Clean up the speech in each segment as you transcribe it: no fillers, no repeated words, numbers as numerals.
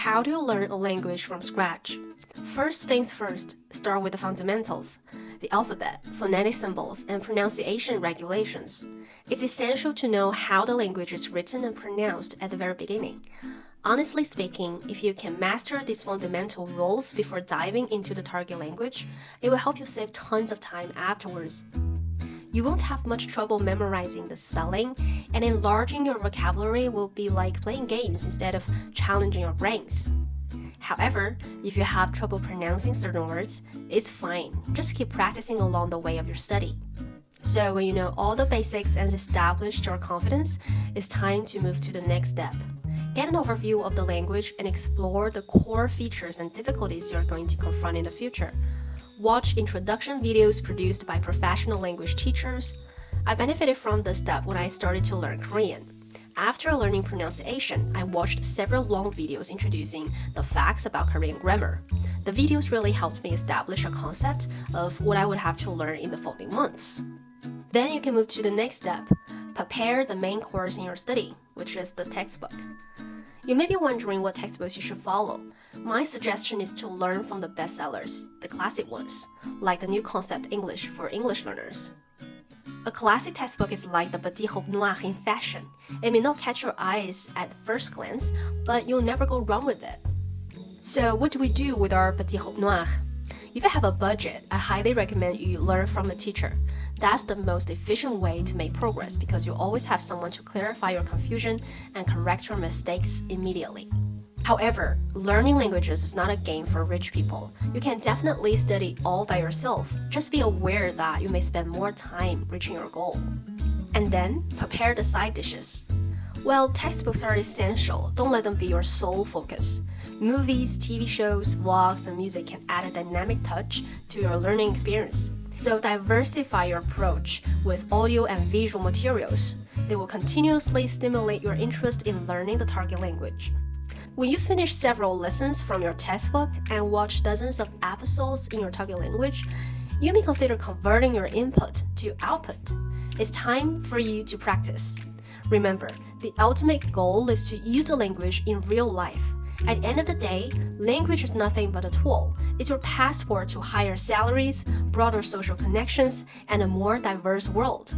How do you learn a language from scratch? First things first, start with the fundamentals, the alphabet, phonetic symbols, and pronunciation regulations. It's essential to know how the language is written and pronounced at the very beginning. Honestly speaking, if you can master these fundamental rules before diving into the target language, it will help you save tons of time afterwards. You won't have much trouble memorizing the spelling, and enlarging your vocabulary will be like playing games instead of challenging your brains. However, if you have trouble pronouncing certain words, it's fine. Just keep practicing along the way of your study. So when you know all the basics and established your confidence, it's time to move to the next step. Get an overview of the language and explore the core features and difficulties you're going to confront in the future. Watch introduction videos produced by professional language teachers. I benefited from this step when I started to learn Korean. After learning pronunciation, I watched several long videos introducing the facts about Korean grammar. The videos really helped me establish a concept of what I would have to learn in the following months. Then you can move to the next step. Prepare the main course in your study, which is the textbook. You may be wondering what textbooks you should follow. My suggestion is to learn from the bestsellers, the classic ones, like the New Concept English for English learners. A classic textbook is like the Petit Hope Noir in fashion. It may not catch your eyes at first glance, but you'll never go wrong with it. So what do we do with our Petit Hope Noir? If you have a budget, I highly recommend you learn from a teacher. That's the most efficient way to make progress because you always have someone to clarify your confusion and correct your mistakes immediately. However, learning languages is not a game for rich people. You can definitely study all by yourself. Just be aware that you may spend more time reaching your goal. And then, prepare the side dishes. While textbooks are essential, don't let them be your sole focus. Movies, TV shows, vlogs, and music can add a dynamic touch to your learning experience. So diversify your approach with audio and visual materials. They will continuously stimulate your interest in learning the target language. When you finish several lessons from your textbook and watch dozens of episodes in your target language, you may consider converting your input to output. It's time for you to practice. Remember, the ultimate goal is to use the language in real life. At the end of the day, language is nothing but a tool. It's your passport to higher salaries, broader social connections, and a more diverse world.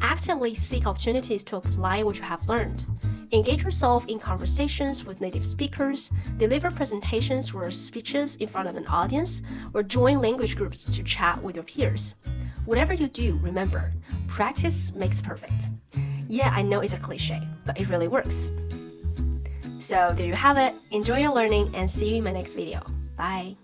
Actively seek opportunities to apply what you have learned. Engage yourself in conversations with native speakers, deliver presentations or speeches in front of an audience, or join language groups to chat with your peers. Whatever you do, remember, practice makes perfect. Yeah, I know it's a cliche, but it really works. So there you have it. Enjoy your learning and see you in my next video. Bye.